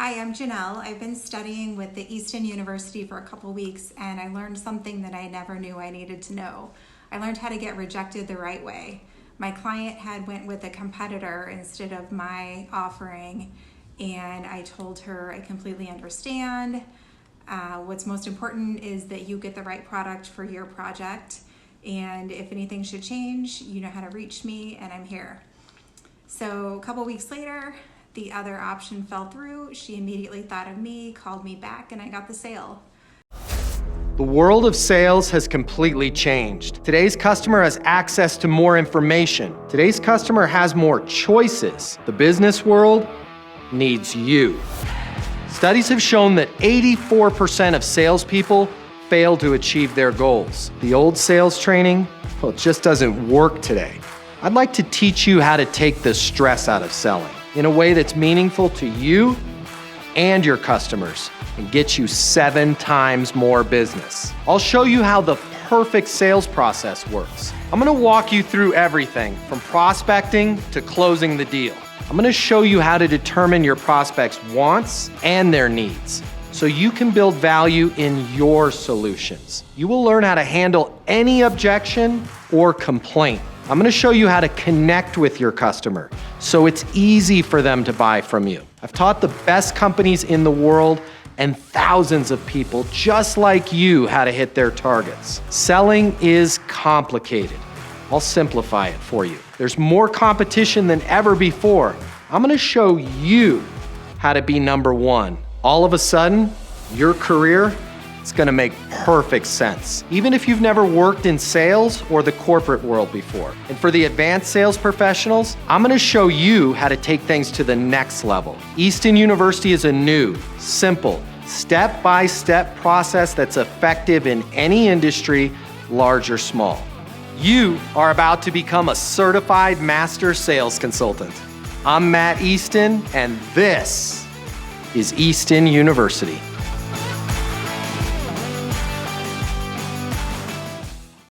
Hi, I'm Janelle. I've been studying with the Easton University for a couple weeks and I learned something that I never knew I needed to know. I learned how to get rejected the right way. My client had went with a competitor instead of my offering, and I told her I completely understand. What's most important is that you get the right product for your project, and if anything should change, you know how to reach me and I'm here. So a couple weeks later, the other option fell through. She immediately thought of me, called me back, and I got the sale. The world of sales has completely changed. Today's customer has access to more information. Today's customer has more choices. The business world needs you. Studies have shown that 84% of salespeople fail to achieve their goals. The old sales training, well, it just doesn't work today. I'd like to teach you how to take the stress out of selling in a way that's meaningful to you and your customers and get you 7 times more business. I'll show you how the perfect sales process works. I'm gonna walk you through everything from prospecting to closing the deal. I'm gonna show you how to determine your prospects' wants and their needs so you can build value in your solutions. You will learn how to handle any objection or complaint. I'm gonna show you how to connect with your customer so it's easy for them to buy from you. I've taught the best companies in the world and thousands of people just like you how to hit their targets. Selling is complicated. I'll simplify it for you. There's more competition than ever before. I'm gonna show you how to be number one. All of a sudden, your career is gonna make perfect sense, even if you've never worked in sales or the corporate world before. And for the advanced sales professionals, I'm gonna show you how to take things to the next level. Easton University is a new, simple, step-by-step process that's effective in any industry, large or small. You are about to become a certified master sales consultant. I'm Matt Easton, and this is Easton University.